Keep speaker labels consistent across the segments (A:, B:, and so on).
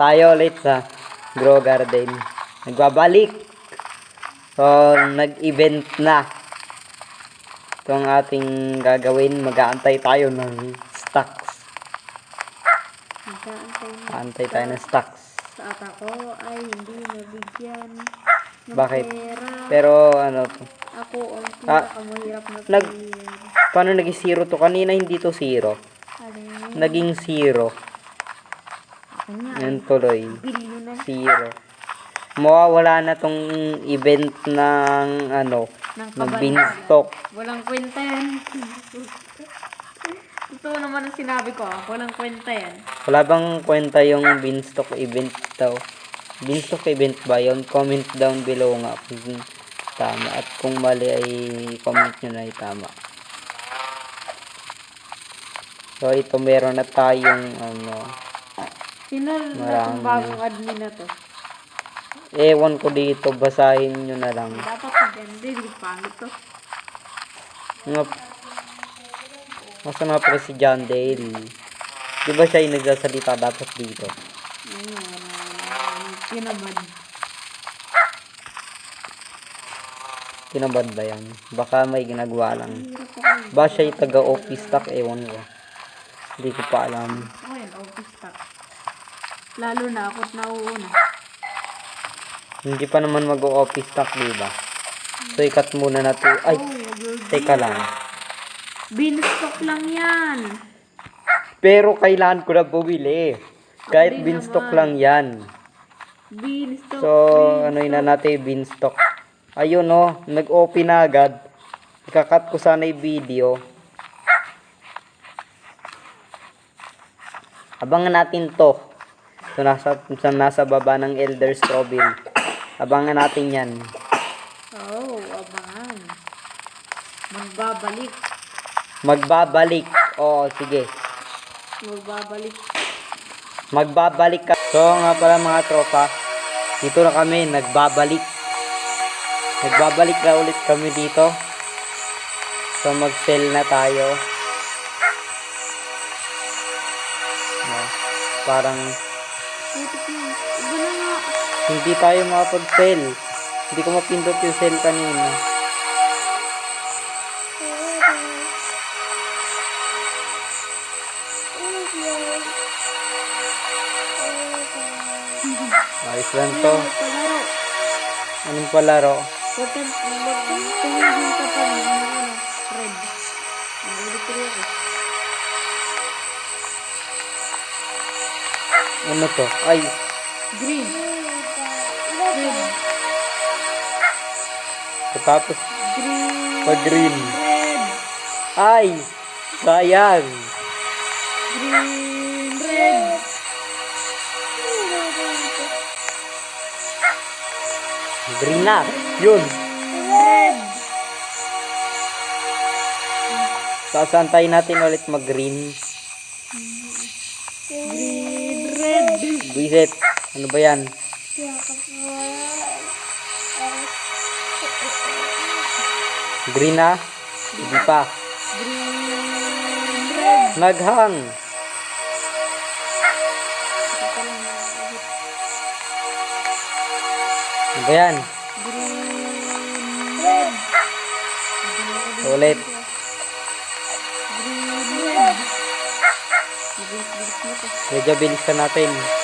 A: tayo ulit sa Grow Garden. Nagbabalik. So, nag-event na. Ito ang ating gagawin. Mag-aantay tayo ng stocks. Aantay tayo ng stocks.
B: Sa ako ay hindi nabigyan ng
A: Bakit?
B: pera.
A: Pero ano to?
B: Ako ang pinakamahirap na player.
A: Paano naging zero to? Kanina hindi to zero.
B: Alin?
A: Naging zero.
B: Ako nga.
A: Yan tuloy.
B: Bilyo na.
A: Zero. Mawawala na tong event ng ano, ng beanstalk.
B: Walang kwenta yan. Ito naman ang sinabi ko. Walang kwenta yan.
A: Wala bang kwenta yung beanstalk event daw? Beanstalk event ba yun? Comment down below nga kung tama. At kung mali ay comment nyo na tama. So ito meron na tayong ano.
B: Sino na itong bagong admin na to?
A: Ewan ko dito. Basahin nyo na lang.
B: Dapat maganda. Hindi pangit to.
A: Nga, masa nga pala si John Dale. Di ba siya yung nagsasalita dapat dito?
B: Tinabad.
A: Tinabad ba yan? Baka may ginagawa lang. Ba siya yung taga-office staff? Ewan ko. Hindi ko pa alam.
B: Oh, yan. Office staff. Lalo na ako't nauuna.
A: Hindi pa naman mag-office staff, diba? So, ikat muna na to. Ay, teka lang.
B: Beanstalk lang yan.
A: Pero kailangan ko na bumili. Kahit beanstalk lang yan.
B: Beanstalk.
A: So, ano yun na natin, beanstalk. Ayun oh, nag-open na agad. Ikakat ko sana yung video. Abangan natin to. So, nasa baba ng Elder Strawberry. Abangan natin yan.
B: Oh, abangan. Magbabalik.
A: Magbabalik. Oo, sige.
B: Magbabalik.
A: Magbabalik ka. So, nga pala mga tropa. Dito na kami, nagbabalik. Nagbabalik na ulit kami dito. So, mag-sell na tayo. No, parang
B: Putik na. Iba na nga.
A: hindi tayo makapag-sell. Hindi ko mapindot yung sell kanina. Ayos lang to.
B: Palaro.
A: Anong palaro?
B: Huwag kang tumigil ka pa ng red. Nagulit ko rin ako.
A: Ano to? Ay,
B: Green. Red.
A: tapos
B: Green.
A: pag-green.
B: Red.
A: Ay, sayang.
B: Green. Red.
A: Green na. Yun.
B: Red.
A: Sasantay natin ulit mag-green.
B: Green. Red.
A: Bisit. Ano ba yan? Green na? Hindi pa.
B: Green. Red.
A: Naghang. Ano ba yan?
B: Green. Red.
A: Ulit.
B: Green. Red.
A: Medyo bilisan natin.
B: Green.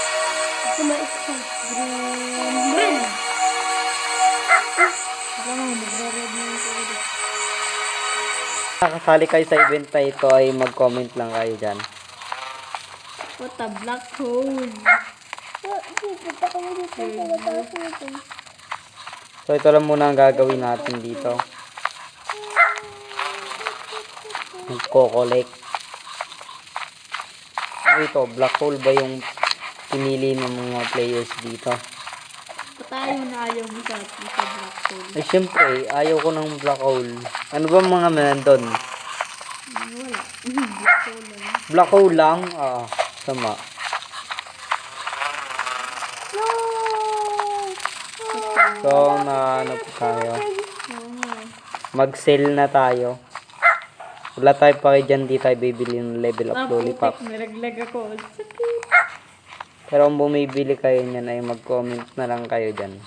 B: Red.
A: Nakasali kayo sa event na ito ay mag-comment lang kayo dyan.
B: What a black hole.
A: So ito lang muna ang gagawin natin dito. Magko-collect. Ano ito? Black hole ba yung pinili ng mga players dito?
B: Tayo na ayaw mo sa black hole.
A: Eh syempre, ayaw ko ng black hole. Ano ba mga nandun?
B: Wala. Black hole lang.
A: Black hole lang? Ah, sama. So, na ano po tayo? Mag-sell na tayo. Wala tayo pa kayo dyan, di tayo bibili ng level up lollipop.
B: Nalaglag ako. Sakit.
A: Pero kung bumibili kayo niyan ay mag-comment na lang kayo dyan.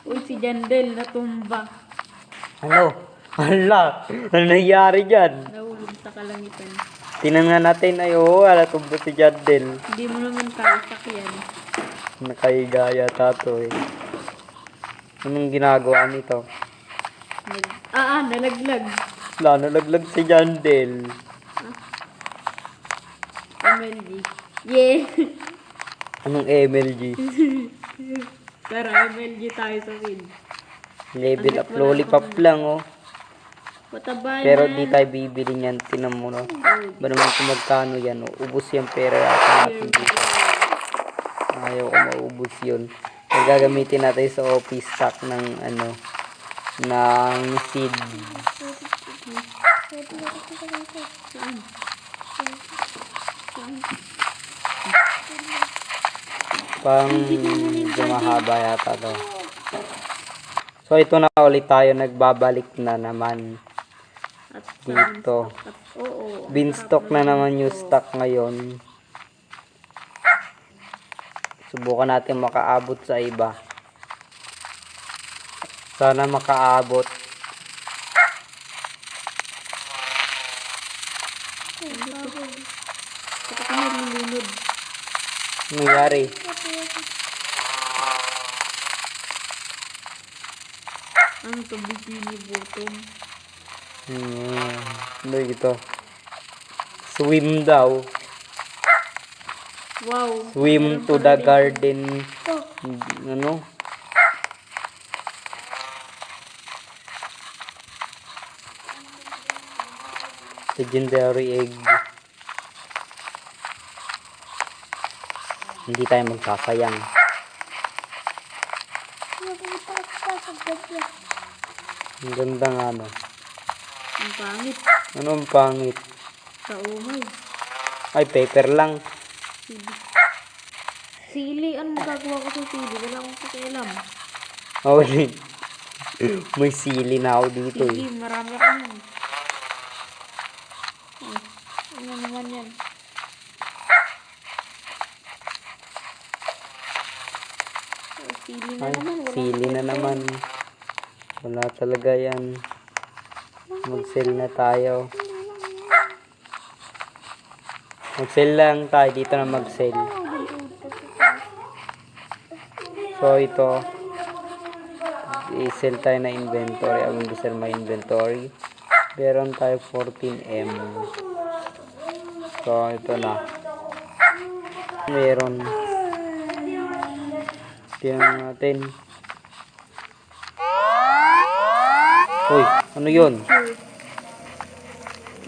B: Uy, si Jandel natumba.
A: Ano? Hala! Ano nangyari dyan?
B: Nahulog sa kalangitan.
A: Tinan nga natin ay wala tumba si Jadel.
B: Hindi mo naman kasak yan.
A: Nakahigaya tato eh. Anong ginagawa nito?
B: Nalaglag.
A: Wala, nalaglag si Jandel.
B: MLG. Yeah.
A: Anong MLG?
B: Tara, MLG tayo sa feed.
A: Level up, lollipop lang oh.
B: Pataba
A: Pero
B: yan.
A: di tayo bibili niyan, tinan mo no. Ba naman kung magkano yan, oh. Ubus yung pera yata natin dito. Ayaw ko maubos yun. Gagamitin natin sa office stock ng ano, ng seed.
B: Saan?
A: Pang mahaba yata to. So ito na ulit tayo, nagbabalik na naman
B: At
A: dito.
B: oo.
A: Beanstalk na naman yung stock ngayon. Subukan natin makaabot sa iba. Sana makaabot.
B: Kapag ka nalulunod.
A: Ano nangyari?
B: Ano to, bikini bottom?
A: Ano ito? Swim daw.
B: Wow.
A: Swim to the garden. Ano? Legendary egg. Hindi tayo magsasayang. Ang ganda nga no.
B: Ang pangit.
A: Ano ang pangit?
B: Sa umay.
A: Ay, paper lang.
B: Sili. Ano magagawa ko sa sili? Wala akong pakialam.
A: Oh, may sili na ako dito eh.
B: Sige, marami ka nun. Ano naman yan? Sili na
A: Ay,
B: naman. Wala
A: sili na naman. Wala talaga yan. Mag-sell na tayo. Mag-sell lang tayo. Dito na mag-sell. So, ito. I-sell tayo na inventory. Ang gusto may inventory. Meron tayo 14M. So, ito na. Meron. Tingnan natin. Uy, ano yun?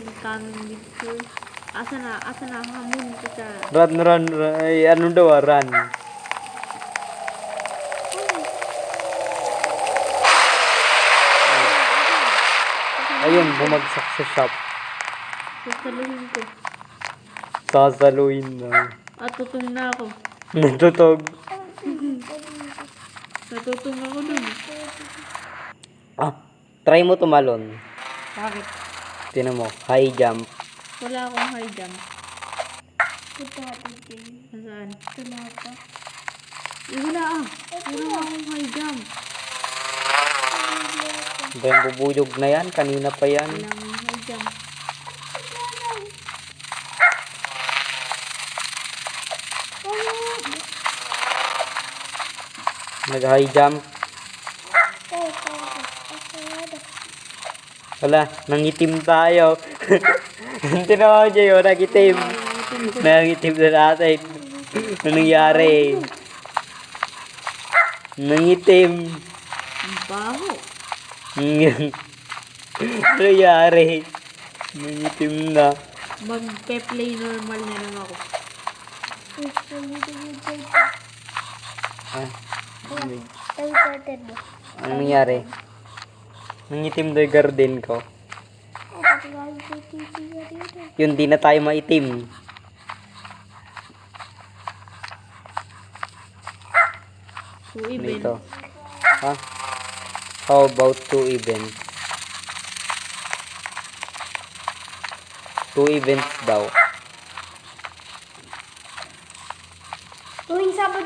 B: Incoming picture. Asa na hamon ko sa...
A: Run. Ay, ano daw run? Ayun, bumagsak sa shop.
B: Sasaluhin ko.
A: Sasaluin na.
B: At tutong na ako.
A: Natutog.
B: Natutong ako dun.
A: Try mo tumalon.
B: Bakit?
A: Tinan mo, high jump.
B: Wala akong high jump. Nasaan? Wala akong high jump.
A: Ba yung bubuyog na yan? Kanina pa yan.
B: Wala akong high jump.
A: Nag-high jump. Wala, nangitim tayo. Tinawa niya yun, nangitim. Nangitim na natin. Ano nangyari? Nangitim.
B: Ang baho.
A: Ano nangyari? Nangitim na.
B: Magpe-play normal na lang ako.
A: Ano nangyari? Nangitim daw yung garden ko. Yun, di na tayo maitim.
B: So, even.
A: Dito. Ha? How about 2 events? 2 events daw.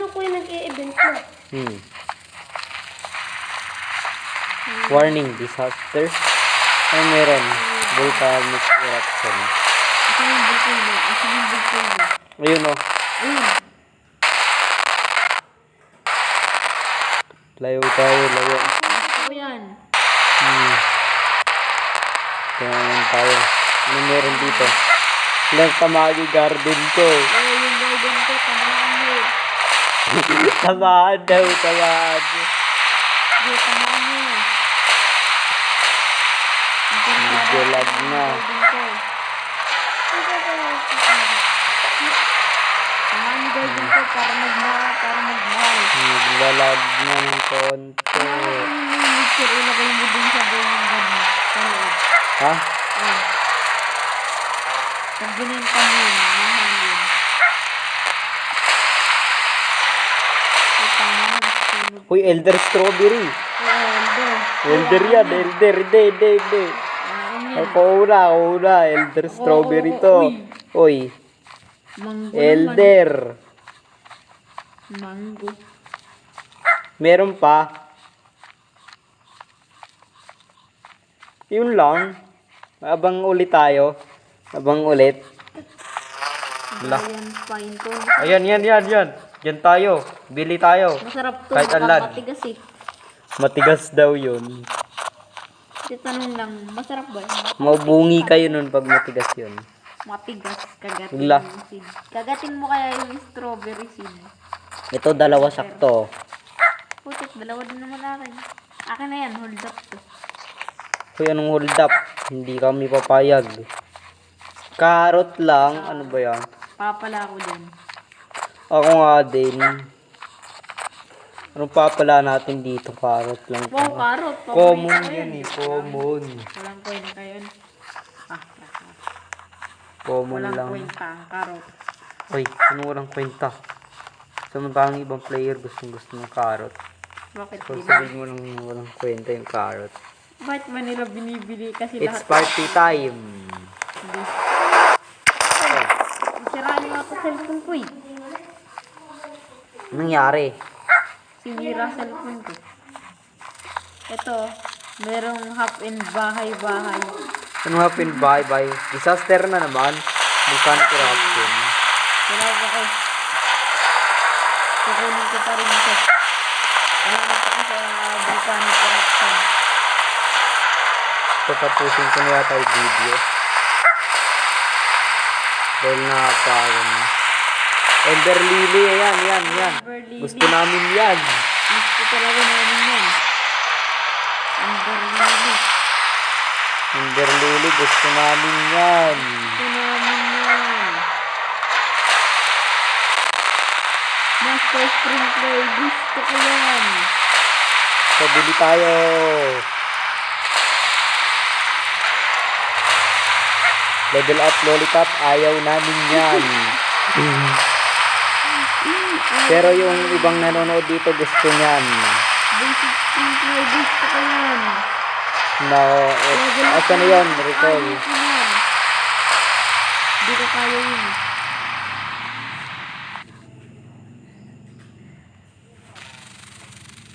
B: paano ko yung nag-e-event mo?
A: Warning, disaster. Ano meron? Volcanic eruption.
B: Ito yung volcano. Ito yung volcano.
A: Ayun o.
B: Ayun.
A: Layo tayo, layo.
B: Gusto ko yan.
A: Kaya naman tayo. Ano meron dito? Lang Tamagi Garden ko.
B: Eh, yung garden ko, tamaan mo.
A: Tamaan daw, tamaan.
B: Hindi, tamaan mo.
A: Medyo lag na.
B: Tamaan yung garden ko para magmahal.
A: Naglalag na ng konti.
B: Yung mixer, ilagay mo dun sa burning garden. Sa loob.
A: Ha?
B: Oh. Pag binenta mo yun, mahal yun. So, tama na. Sunog.
A: Uy, Elder Strawberry.
B: Elder.
A: Elder yan, Elder. Hindi. Ako una. Elder Strawberry to. Uy,
B: Mango
A: Elder.
B: naman. Mango.
A: Meron pa. Yun lang. Abang ulit tayo. Abang ulit. Wala.
B: Ayan, fine to.
A: Ayan. Yan tayo. Bili tayo.
B: Masarap to.
A: Kahit alag.
B: Matigas eh.
A: Matigas daw yun.
B: Tanong lang, masarap ba yun?
A: Maubungi kayo nun pag matigas yun.
B: Matigas. Kagatin
A: Wala.
B: mo yung seed. Kagatin mo kaya yung strawberry seed.
A: Ito dalawa sakto.
B: Putik, dalawa din naman akin. Akin na yan, hold up to.
A: Uy, anong hold up? Hindi kami papayag. Carrot lang. Ano ba yan?
B: Papala ko dyan.
A: Ako nga din. Anong papala natin dito? Carrot lang.
B: Wow, karot.
A: Common yun eh. Common.
B: Walang kwenta yun.
A: Common
B: Walang
A: lang.
B: kwenta ang karot.
A: Uy, ano walang kwenta? Samantalang ibang player gusto ng carrot.
B: Bakit
A: So
B: di ba?
A: sabihin mo lang walang kwenta yung carrot.
B: Bakit ba nila binibili? Kasi
A: It's
B: lahat.
A: party time.
B: Hindi. Siraan yung ako cellphone ko eh.
A: Anong nangyari?
B: Sinira cellphone ko. Ito, merong half and bahay-bahay.
A: Ano happened? Bye. Disaster na naman. Volcanic eruption.
B: Wala ko ko. Kukunin ko pa rin ito. Alam ko pa sa volcanic eruption.
A: Tatapusin ko na yata yung video. Dahil nakapagod na. Ender Lily, yan.
B: Amber Lily.
A: Gusto namin yan.
B: Gusto talaga namin yan. Amber Lily.
A: Ender Lily, gusto namin yan.
B: Gusto namin yan. Master Sprinkler, gusto ko yan.
A: So, bili tayo. Level up lollipop, ayaw namin yan. Pero yung ibang nanonood dito gusto niyan.
B: Basic Sprinkler, gusto ko yan.
A: No, asa na yun? Recall.
B: Ayaw ko yan. Hindi ko kaya yun.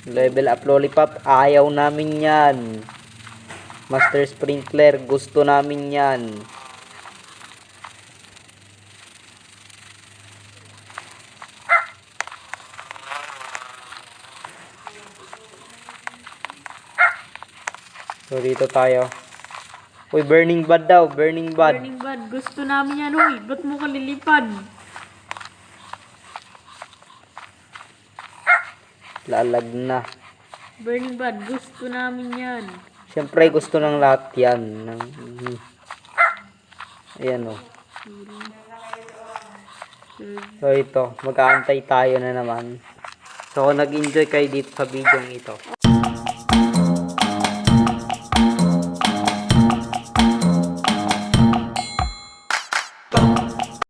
A: Level up lollipop, ayaw namin yan. Master Sprinkler, gusto namin yan. So dito tayo. Uy, burning bud daw, burning bud.
B: Burning Bud, gusto namin yan. Uy, ba't mo ka lilipad?
A: Lalag na.
B: Burning Bud, gusto namin yan.
A: Siyempre gusto ng lahat yan. Ayan o. So ito, mag-aantay tayo na naman. So kung nag-enjoy kayo dito sa video ito,